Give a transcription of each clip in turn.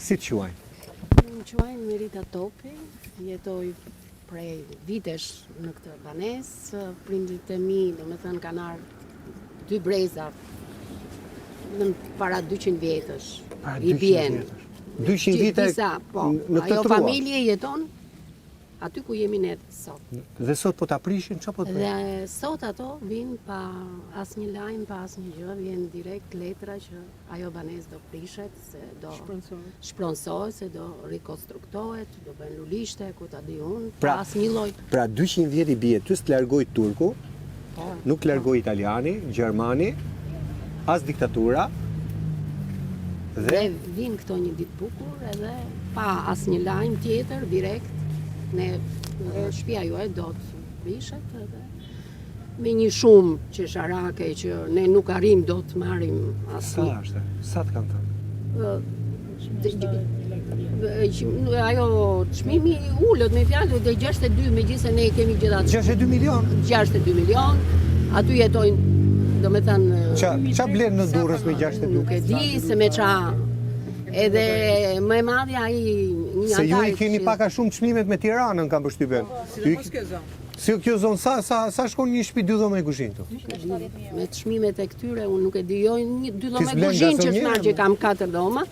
Si të quajnë? Më quajnë Merita Topi, jetoj prej vitesh në këtë banesë. Prindrit e mi, domethënë kanë ardhur 2 breza në para 200 vjetësh. I bien. 200 vite po, në këtë ajo trua. familje jeton aty ku jemi ne sot. Dhe sot po ta prishin, çfarë po të bëjnë? Dhe sot ato vinë pa asnjë lajm, pa asnjë gjë, vjen direkt letra që ajo banesë do prishet, se do shpronsohet, se do rikonstruktohet, do bën lulishte, ku ta di unë, pa asnjë lloj. Pra 200 vjet i bie, ty s'të largoi turku, nuk largoi italiani, gjermani, as diktatura. Dhe vinë këto një ditë bukur edhe pa asnjë lajm tjetër, direkt, ne shtëpia juaj do të prishet edhe me një shumë qesharake që ne nuk arrim do të marrim Sa asnjë. është? Sa të kanë thënë? Ajo çmimi ulët me fjalë dhe 62, megjithëse ne kemi gjithatë 62 milion. 62 milion, aty jetojnë, domethënë Qa blen në Durrës me 62? nuk e di se me qa. Edhe më e madhja ai një Se ju i antar keni pak a shumë çmimet me Tiranën, kam përshtypjen. Si kjo zonë, sa shkon një shtëpi 2 dhomë me kuzhinë këtu? me çmimet e këtyre unë nuk e di, jo 2 dhomë s'blen kuzhinë që gazonier, s'marr që kam 4 dhoma,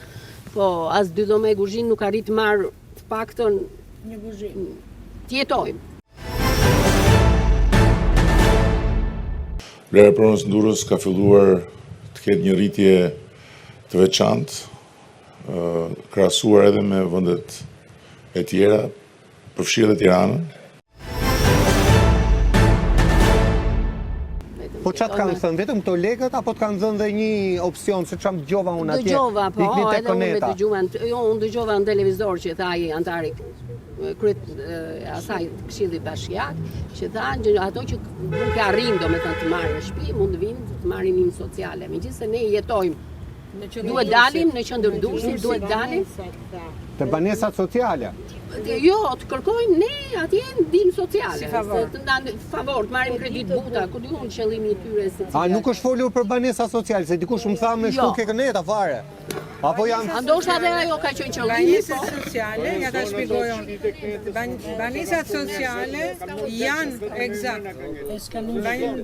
po as 2 dhomë kuzhinë nuk arrit marr të paktën një kuzhinë. T'jetojmë. Vlera e pronës në Durrës ka filluar të ketë një rritje të veçantë, krahasuar edhe me vendet e tjera, përfshirë edhe Tiranën. Po çat kanë thënë vetëm këto lekët apo të kanë dhënë dhe një opsion se çam dëgjova unë atje? Dëgjova, po, piknik tek edhe unë me Koneta. unë dëgjova në televizor që tha ai antari kryet asaj këshillit bashkiak, që tha ato që nuk arrin domethënë të marrin shtëpi, mund të vinë të marrin një sociale. Megjithëse ne jetojmë, duhet dalim në qendër Durrësit, duhet dalim. Të banesat sociale. Jo, të kërkojmë ne atje ndihmë sociale. Si favor. Të ndanë favor, të marrim kredit buta, ku di unë qëllimi i tyre se A nuk është folur për banesa sociale, se dikush më tha me shtu ke Koneta fare. Apo janë ndoshta edhe ajo ka qenë qëllimi. Banesat sociale, ja ta shpjegoj unë. Banesat sociale janë eksakt.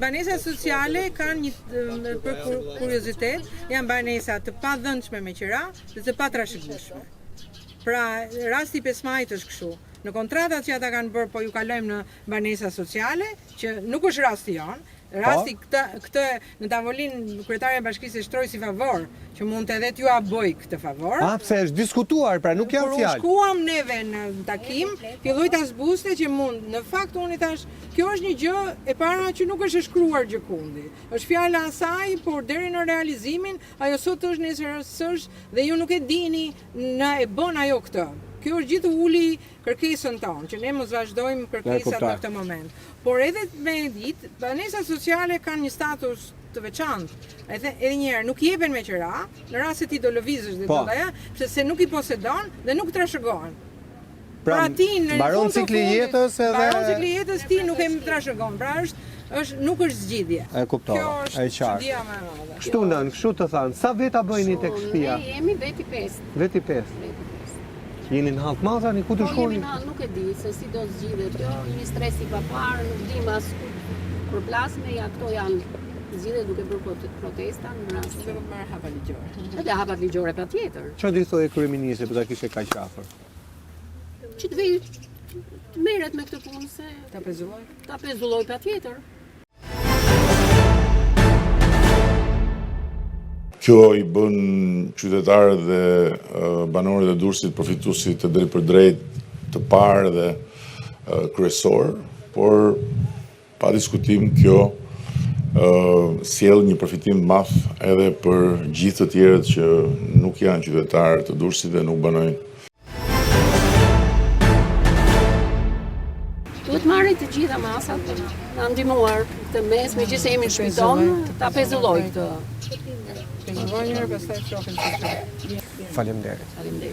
Banesat sociale kanë një për kuriozitet, janë banesa të padhënshme me qira dhe të patrashëgimshme. Pra, rasti 5 majit është kështu. Në kontratat që ata kanë bërë, po ju kalojmë në banesa sociale, që nuk është rasti jonë. Rasti këtë në tavolinë kryetaria e bashkisë e shtroi si favor, që mund të edhe t'ju a bëj këtë favor. pse është diskutuar, pra nuk janë Kur fjalë. shkuam neve në takim, filloi ta zbuste që mund, në fakt unë i thash, kjo është një gjë e para që nuk është e shkruar gjëkundi. Është fjala asaj, por deri në realizimin, ajo sot është nesër s'është dhe ju nuk e dini na e bën ajo këtë. Kjo është gjithë uli kërkesën tonë, që ne mos vazhdojmë kërkesat në këtë moment. Por edhe me ditë, banesa sociale kanë një status të veçantë. Edhe një herë nuk jepen me qira, në rast se ti do lëvizësh dhe do ndaja, se nuk i posedon dhe nuk trashëgon. Pra ti në mbaron cikli jetës edhe mbaron cikli jetës ti nuk e trashëgon. Pra nuk është zgjidhje. E kuptova, Kjo e është qartë. çudia më e madhe. Kështu nën, kështu të thanë, sa veta bëjni tek shtëpia? Ne jemi veti 5. Veti 5. Jeni në hallë mazani, ku të Po shkoni? jemi në nuk e di se si do zgjidhet kjo, një stres i paparë, nuk dim as për plasme, ja këto janë zgjidhje duke bërë protesta në rast se Marr hapa ligjore. edhe hapat ligjore patjetër. Çfarë do i thojë kryeministri për ta kishte kaq afër? Që të vej të merret me këtë punë se ta pezulloj patjetër. Kjo i bën qytetarët dhe banorët e Durrësit përfituesi të drejt për drejt, të parë dhe kryesor, por pa diskutim kjo sjell një përfitim të madh edhe për gjithë të tjerët që nuk janë qytetarë të Durrësit dhe nuk banojnë. Duhet marrit të gjitha masat, na ndihmuar të mes, megjithëse jemi në shtëpi tonë, ta pezulloj këtë. Pastaj shohim. Faleminderit. Faleminderit.